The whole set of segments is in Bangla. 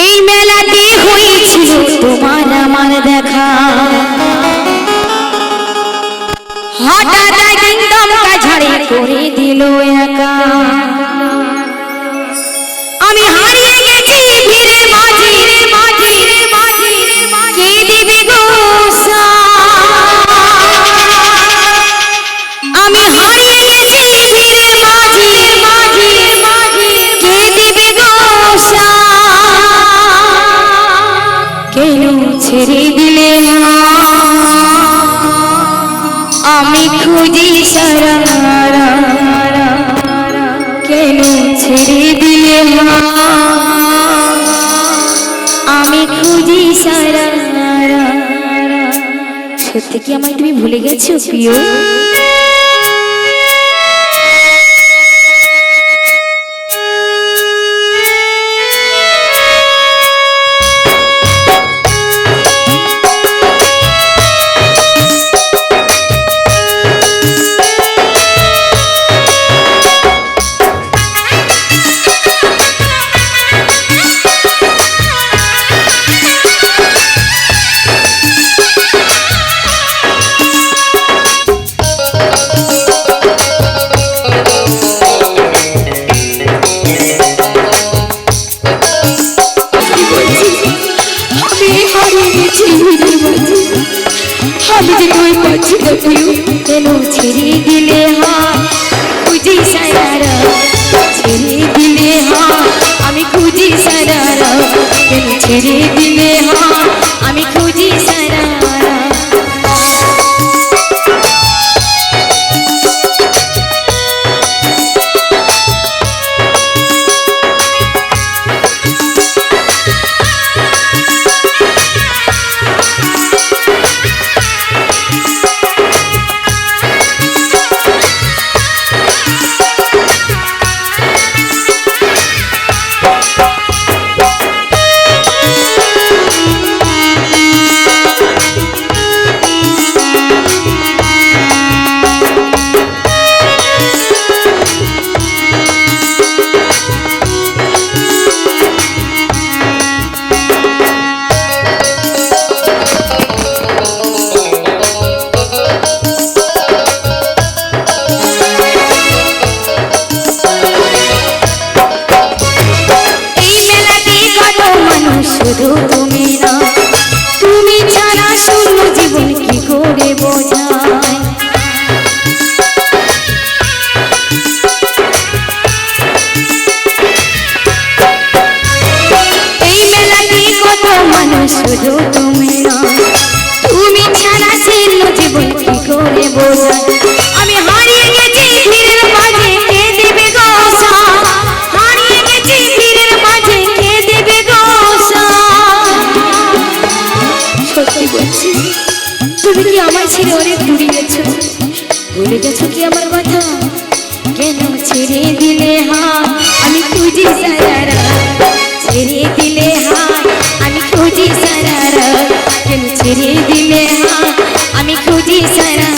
এই মেলাতে হয়েছিল তোমার আমার দেখা, হঠাৎ একদিন দমকা ঝাড়ে করে দিল একা। আমি হারিয়ে গেছি ভিড়ের মাঝে, কে দিবে গো আমি হারিয়ে গেছি ভিড়ের মাঝে, কে দিবে গো কেন ছেড়ে দিলে আমি খুঁজি সারা, কেন ছেড়ে দিলে আমি খুঁজি সারা। সত্যি কি আমায় তুমি ভুলে গেছো প্রিয়? আমি যে তুই পাচ্ছি না প্রিয়, কেন ছেড়ে দিলে খুঁজি সারা, ছেড়ে দিলে আমি খুঁজি সারা, কেন ছেড়ে দিলে আমি খুঁজি সারা। শুধু তুমি না, তুমি ছাড়া শূন্য জীবন কি করে বোঝায়। এই মেলাতে কত মানুষ, শুধু তুমি না, তুমি ছাড়া শূন্য জীবন কি করে বোঝায়। আমি হারিয়ে গেছি ভিড়ের মাঝে, কে দেবে গো হারিয়ে গেছি ভিড়ের মাঝে, কে দেবে গো। সত্যি বলছি, তুমি কি আমায় ছেড়ে অনেক দূরে গেছো, ভুলে গেছো কি আমার কথা? কেন ছেড়ে দিলে আমি খুঁজি সারা, ছেড়ে দিলে আমি খুঁজি সারা, কেন ছেড়ে দিলে আমি খুঁজি সারা।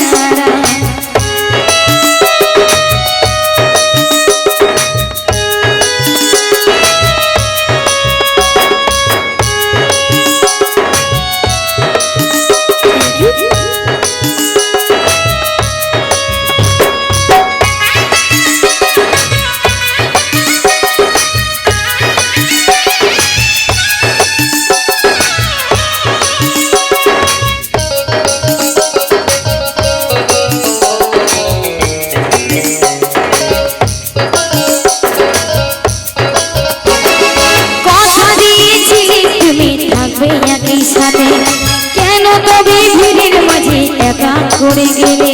কেন তবে ভিড়ের মাঝে একা করে গেলে?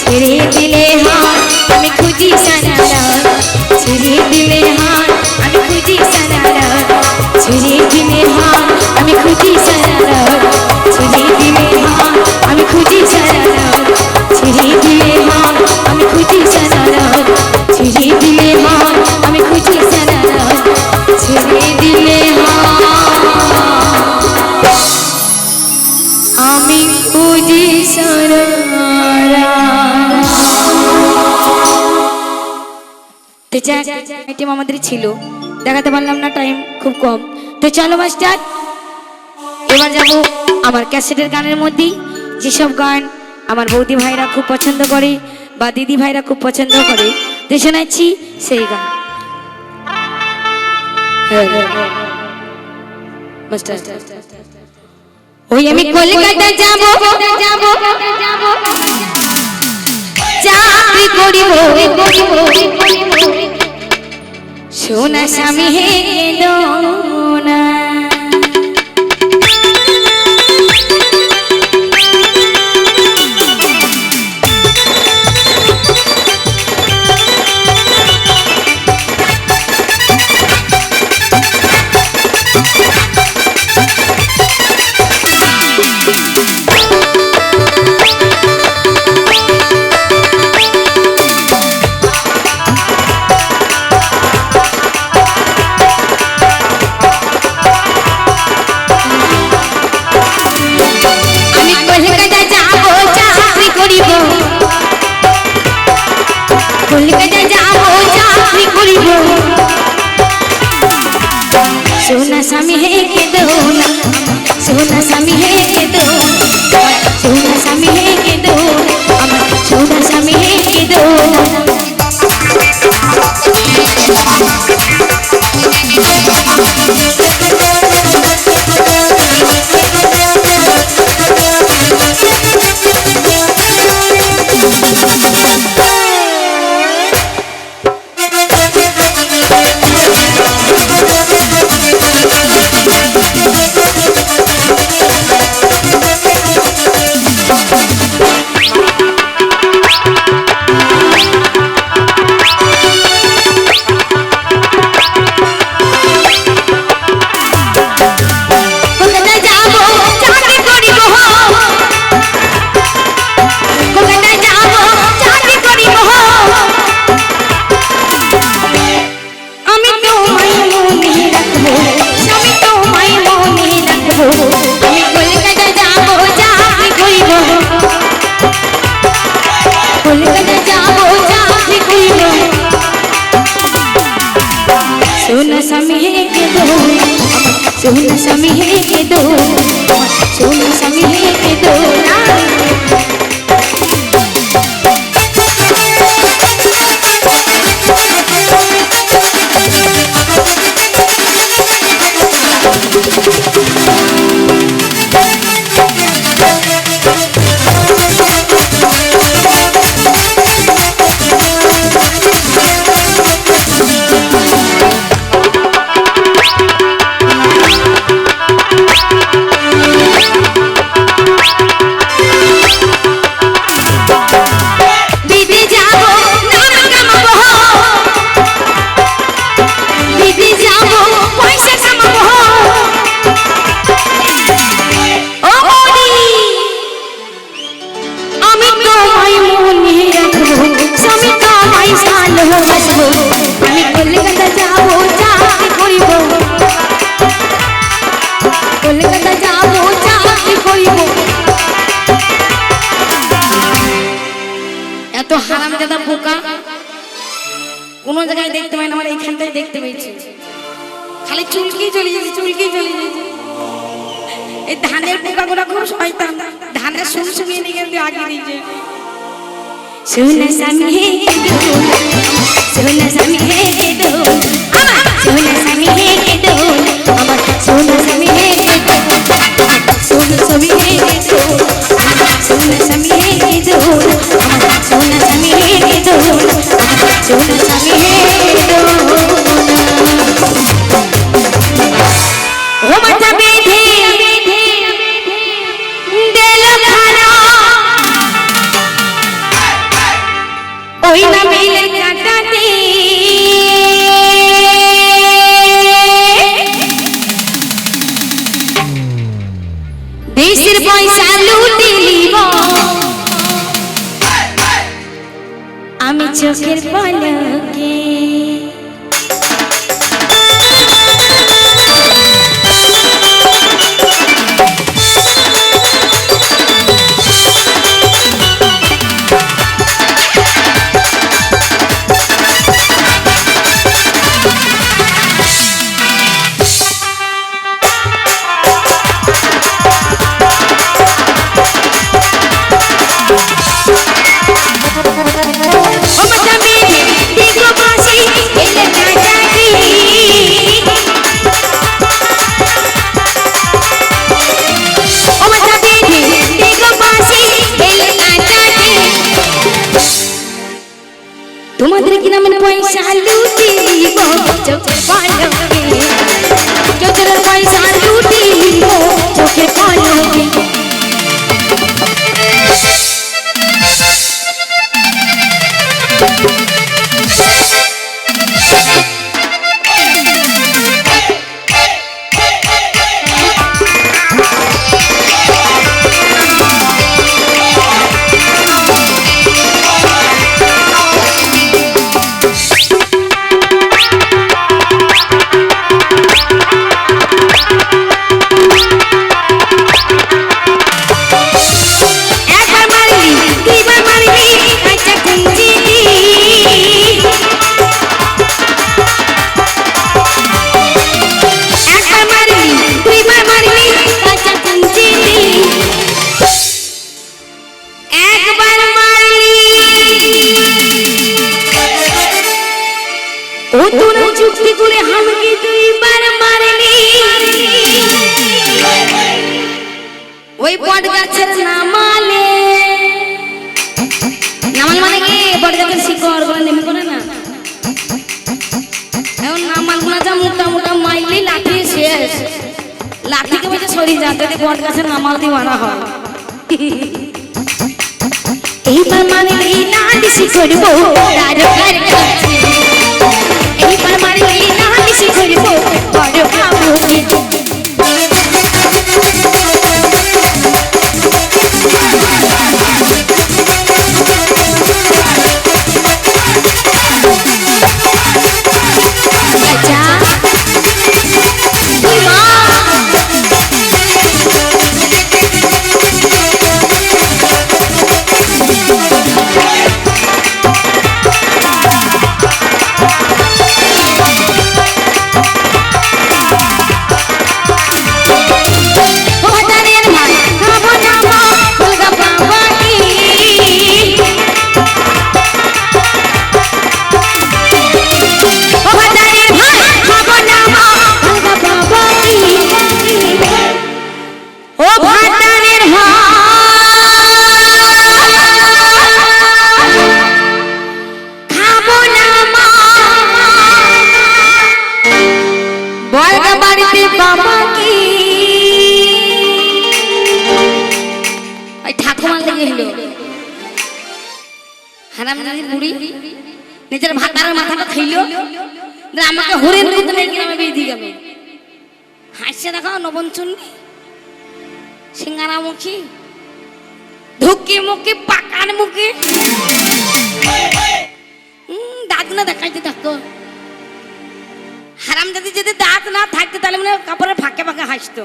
ছেড়ে দিলে আমি খুঁজি সারা, ছেড়ে দিলে আমি খুঁজি সারা, ছেড়ে দিলে আমি খুঁজি সারা, ছেড়ে দিলে আমি খুঁজি সারা, ছেড়ে দিলে আমি খুঁজি সারা, ছেড়ে দিলে আমি খুঁজি সারা, ছেড়ে দিলে আমি খুঁজি সারা। তো যাক আইটেম আমাদের ছিল, দেখাতে পারলাম না, টাইম খুব কম। তো চলো মাস্টার, এবার যাব আমার ক্যাসেটের গানের মধ্যেই, যেসব গান আমার বৌদি ভাইরা খুব পছন্দ করে বা দিদি ভাইরা খুব পছন্দ করে, তো শোনাচ্ছি সেই গান। মাস্টার ওই আমি কলকাতা যাব চাকরি করিব, সোনা স্বামী হে গেল না। सोना स्वामी है के दो ना, सोना स्वामी है के दो, सोना स्वामी है के दो, सोना स्वामी है के दो। सोना स्वामी है के दो, सोना स्वामी है के दो, सोना स्वामी है के दो ना। এত হারামজাদা পোকা কোন জায়গায় দেখতে পাই না, আমার এইখানটাই দেখতে পেয়েছি, খালি চুলকি চলে যাচ্ছে, চুলকি চলে যাচ্ছে। এই ধানের পোকাগুলো খুব শয়তান, ধানের সুমসুমিয়ে নিয়ে গেলে আগে দিয়েছে। সোনা স্বামী হে কে দো, সোনা স্বামী হে কে দো, সোনা স্বামী হে কে দো, আমার সোনা স্বামী হে কে দো, সোনা স্বামী হে কে দো, সোনা স্বামী হে কে দো, আমার সোনা স্বামী হে কে দো, সোনা স্বামী হে কে দো। ও মাথা বেঁধে দেল খানা, ওই না মেলে কাটাতে দেশের পয়সা লুটে নিব আমি চোখের পলকে। পয়সা লুটি নিব চোখের পলকে, চোখের পয়সা লুটি নিব চোখের পলকে। ওই বট গাছের নামালে, নামাল মানে কি বট গাছের শিকড় গুলো নেমে পড়ে না, এখন নামাল গুলো যা মোটা মোটা মাইলি লাঠি শেষ, লাঠিকে বলছে সরিয়ে যা, যদি বট গাছের নামাল দিয়ে মারা হয়। এইবার মানে নালিশি করবো তারকার কাছে, এইবার মানে নালিশি করবো বড় বাবুকে। নিজের ভাতার মাথাটা খাইল, আমাকে হরেন দুধ নেই গ্রামে বিয়ে দিয়ে গেল। হাসছে দেখো নবনচুন্নি, সিঙ্গারা মুখী, ধুকি মুখী, পাকার মুখী, দাঁত না দেখাইতে থাকতো। হারাম যদি দাঁত না থাকতো তাহলে মানে কাপড়ের ফাঁকে ফাঁকে হাসতো।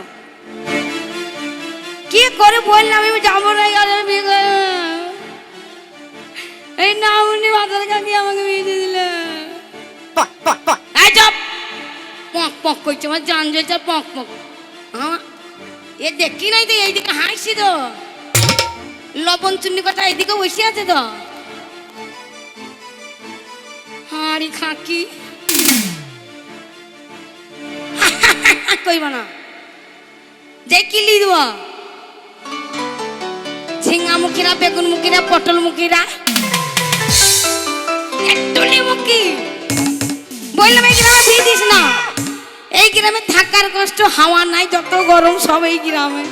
কি করে বললাম আমি যাবো না, এই না উনি মাথার কাকি আমাকে বিয়ে দিয়ে দিল। পক পক করছে আমার জান জ্বলছে, পক পক। এ দেখি নাই তো, এইদিকে হাসছি তো, লবণ চুন্নি কথা এইদিকে বসে আছে তো। হাড়ি খাকি কইবা না, দেখিলি দিব ঝিঙ্গা মুখিরা, বেগুন মুখিরা, পটল মুখিরা, বললাম এই গ্রামে বিয়ে দিস না, এই গ্রামে থাকার কষ্ট, হাওয়া নাই, যত গরম সব এই গ্রামে।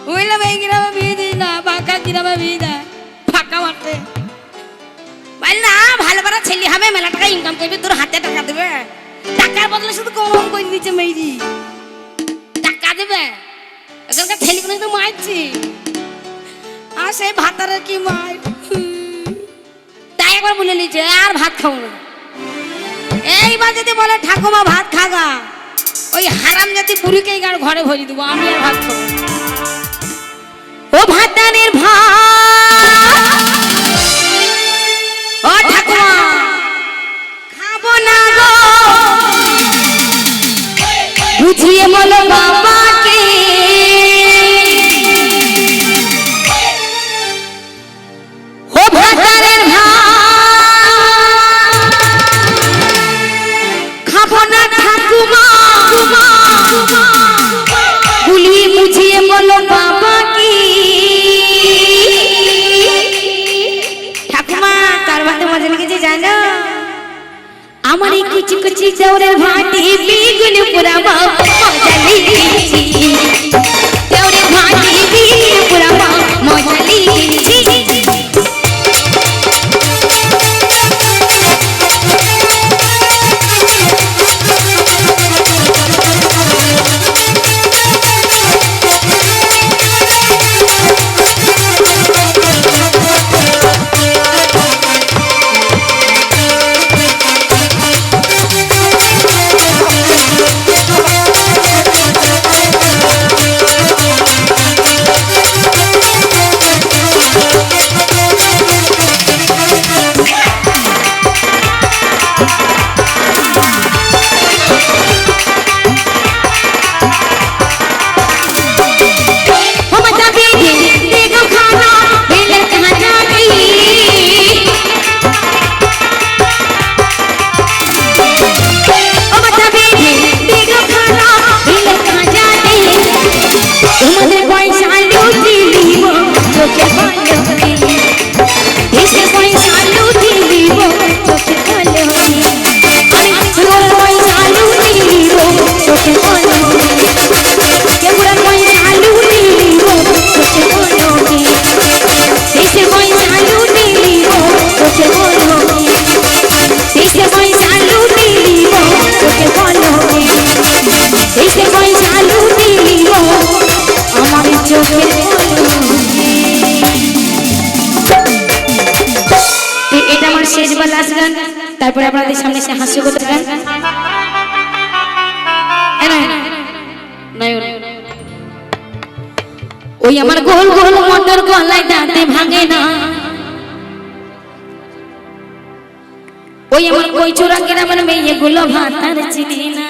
বললাম এই গ্রামে বিয়ে দিস না, ফাঁকা গ্রামে বিয়ে দেয়, ফাঁকা মাঠে। বল না ভালো ভালো ছেলে হবে, মেলা টাকা ইনকাম করবে, তোর হাতে টাকা দেবে, টাকার বদলে শুধু গরম করে দিচ্ছে মেয়েরি, টাকা দেবে। এখানকার ছেলেগুলো তো মারছি, আর সেই ভাতারের কি মার, তাই একবার বলে নিচ্ছে আর ভাত খাবো না। এইবার যদি বলে ঠাকুমা ভাত খাগা, ওই হারাম জাতি বুড়িকে ঘরে ভরি দেবো, আমি আর ভাত খাবো। ও ভাতারের ভাত, ও ঠাকুমা খাবো না গো, বুঝিয়ে বলো বাবাকে। ও ভাতারের খাবো না ঠাকুমা, বুঝিয়ে বুঝিয়ে বলো বাবা কি। ঠাকুমা কার ভাতে মজা লেগেছে জানো? কুচি কুচি চাউরের ভাটি বেগুন পোড়াবো মজা লেগেছে চাউরের ভাটি বেগুন পোড়াবো মজা লেগেছে তারপরে আপনাদের সামনে সে হাস্যকর গান ওই আমার গোল গোল মোটর গলায় দাঁতে ভাঙে না ওই আমার কই চোরা গ্রামের মেয়েগুলো ভাত আর চিনে না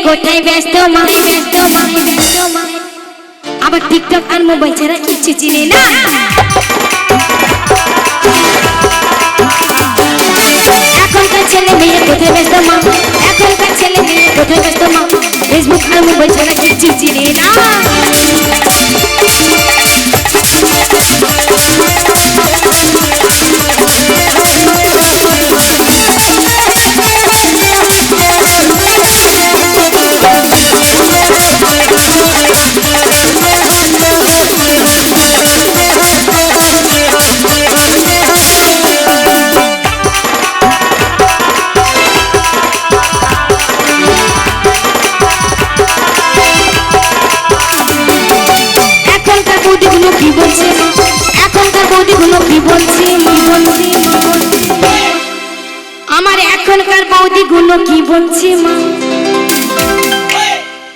কোথায় ব্যস্ত মা আবার টিকটক আর মোবাইল ছাড়া কিছু চিনে না এখনকার ছেলে মেয়ে কোথায় ব্যস্ত মা এখনকার ছেলে মেয়ে কোথায় ব্যস্ত মা ফেসবুক আর মোবাইল ছাড়া কিছু চিনে না এখনকার বৌদিগুলো কি বলছে মা,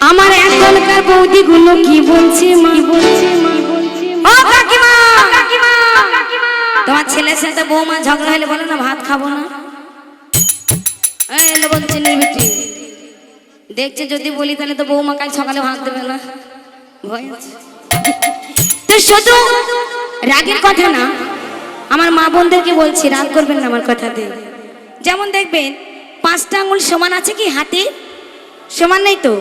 আমার এখনকার বৌদিগুলো কি বলছে মা, ও কাকিমা, তোমার ছেলের সাথে বৌমা ঝগড়া হলে বলে না ভাত খাবো না, এই লবণ চিনির বিটি দেখছে যদি বলি তাহলে তো বৌমা কাল সকালে ভাত দেবে না, ভয় আছে। তো শুধু রাগের কথা না, আমার মা বোনদেরকে বলছি রাগ করবেন না আমার কথাতে। যেমন দেখবেন 5টা আঙুল সমান আছে কি হাতে, সমান নেই তো,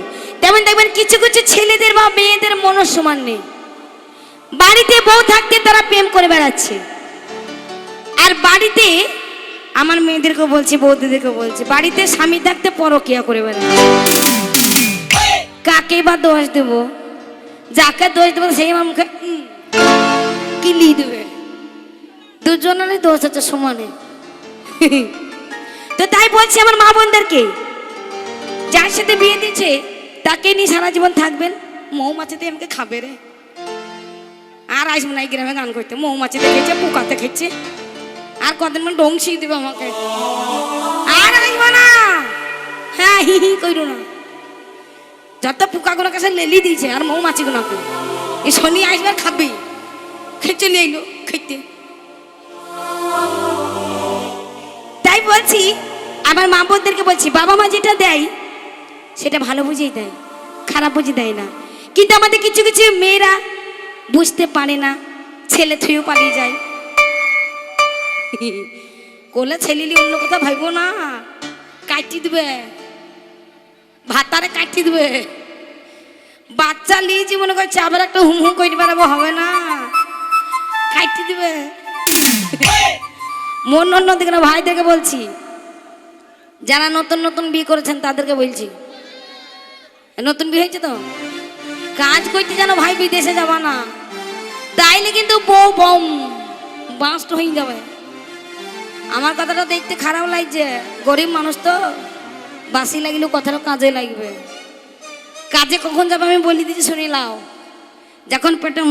তেমন দেখবেন কিছু কিছু ছেলেদের বা মেয়েদের মনও সমান নেই। বাড়িতে বউ থাকতে তারা প্রেম করে বেড়াচ্ছে, আর বাড়িতে আমার মেয়েদেরকে বলছি বৌদিদেরকে বলছি বাড়িতে স্বামী থাকতে পরকিয়া করে বেড়াচ্ছে। কাকে বা দোষ দেব, যাকে দোষ দেবো সেই আমার মুখে কিলি দেবে, দুজনেরই দোষ আছে সমানে। তো তাই বলছি আমার মা বোনদেরকে, যার সাথে বিয়ে দিচ্ছে তাকে নিয়ে সারা জীবন থাকবেন, মৌমাছিতে আমাকে খাবে রে, আর আসবো না এই গ্রামে গান করতে, মৌমাছিতে খেয়েছে পোকাতে খেয়েছে, আর কদিন মানে ডং শিখ দেবে আমাকে, আর আসবো না, হ্যাঁ হি হি করো না, যত পোকাগুলো কাছে লেলি দিয়েছে আর মৌমাছিগুলোকে এই শনি আসবে খাবে, খেতে নিয়ে এলো খেতে। তাই বলছি আমার মা বোনদেরকে বলছি, বাবা মা যেটা দেয় সেটা ভালো বুঝেই দেয়, খারাপ বুঝে দেয় না। কিন্তু আমাদের কিছু কিছু মেয়েরা বুঝতে পারে না, ছেলে থুয়েও পালিয়ে যায়। কোলে ছেলিলি অন্য কথা ভাইবো না, কাটি দেবে ভাতারে, কাটি দেবে, বাচ্চা লিয়েছি মনে করছে আবার একটা হুম হুম করে বেড়াবো, হবে না, কাটি দেবে। মন অন্য দিকে না, ভাইদেরকে বলছি যারা নতুন নতুন বিয়ে করেছেন তাদেরকে বলছি, নতুন বিয়ে হয়েছে তো কাজ করতে জানো ভাই, বিদেশে যাবা না, তাইলে কিন্তু বউ বম বাস্ট হয়ে যাবে। আমার কথাটা দেখতে খারাপ লাগছে, গরিব মানুষ তো, বাসি লাগিলেও কথাটা কাজে লাগবে। কাজে কখন যাবে আমি বলে দিচ্ছি শুনে লাও, যখন পেটে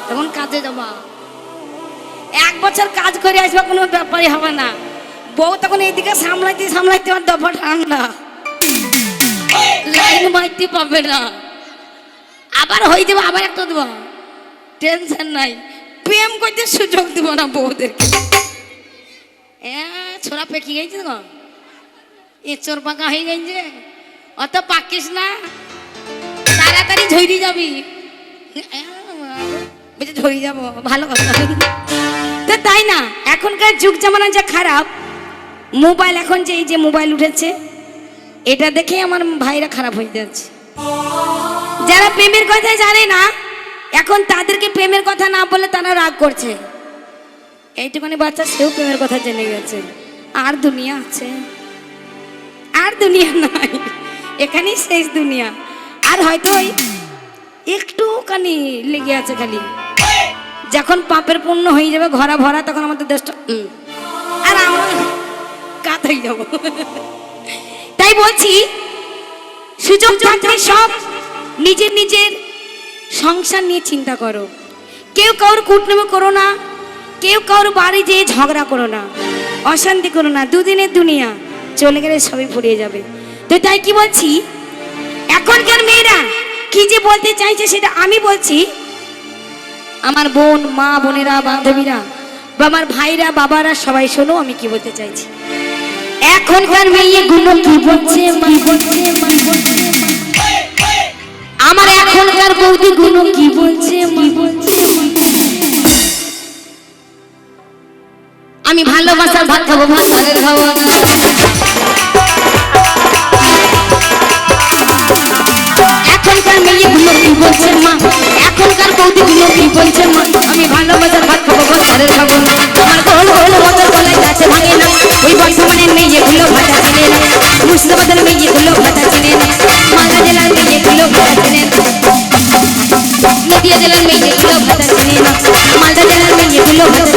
তখন কাজে যাবা। 1 বছর কাজ করে আসবা কোনো ব্যাপারই হবে না, বউ তখন এইদিকে সামলাইতে সামলাইতে আমার দফা ঠান্ডা, লাইন মাইতে পাবে না, আবার হয়ে যাবে, আবার একটা দেবো, টেনশন নাই, প্রেম করতে সুযোগ দিব না বউদেরকে। ছোড়া পেকে গেছে তো, চোর পাকা হয়ে গেছে, অত পাকিস না, তাড়াতাড়ি ঝরি যাবি, ঝরি যাবো, ভালো কথা। তো তাই না, এখনকার যুগ জামানা যা খারাপ, মোবাইল এখন যে এই যে মোবাইল উঠেছে এটা দেখে আমার ভাইরা খারাপ হয়ে যাচ্ছে। যারা প্রেমের কথা জানে না এখন তাদেরকে প্রেমের কথা না বলে তারা রাগ করছে। এইটুখানি বাচ্চা সেও প্রেমের কথা জেনে গেছে, আর দুনিয়া আছে, আর দুনিয়া নাই, এখানেই শেষ দুনিয়া। আর হয়তো একটুখানি লেগে আছে খালি, যখন পাপের পূর্ণ হয়ে যাবে ঘরা ভরা তখন আমাদের দেশটা আর আমরা কাত হয়ে যাব। তাই বলছি সুযোগ থাকলে সব নিজের নিজের সংসার নিয়ে চিন্তা করো, কেউ কারোর কুটনামি করো না, কেউ কারোর বাড়ি যেয়ে ঝগড়া করো না, অশান্তি করো না, দুদিনের দুনিয়া চলে গেলে সবই ফুরিয়ে যাবে। তো তাই কি বলছি, এখনকার মেয়েরা কি যে বলতে চাইছে সেটা আমি বলছি, আমার বোন মা বোনেরা বান্ধবীরা বা আমার ভাইরা বাবারা সবাই শোনো আমি কি বলতে চাইছি। এখনকার মেয়েগুলো কি বলছে, আমার এখনকার বৌদিগুলো কি বলছে, আমি ভালোবাসার ভাত খাবো, ভাতারের খাবো না। এখনকার মেয়েগুলো কি বলছে মা, এখনকার বৌদিগুলো কি বলছে মা, আমি ভালোবাসার ভাত খাবো, ভাতারের খাবো না। আমার গোল গোল মতো গলায় গাছে ভাঙে না, ওই বর্ধমানের মেয়েগুলো ভাতা চেনে না, মুর্শিদাবাদের মেয়েগুলো ভাতা চেনে না, মালদা জেলার মেয়েগুলো ভাতা চেনে না, নদিয়া জেলার মেয়েগুলো ভাতা চেনে না, মালদা জেলার মেয়েগুলো ভাতা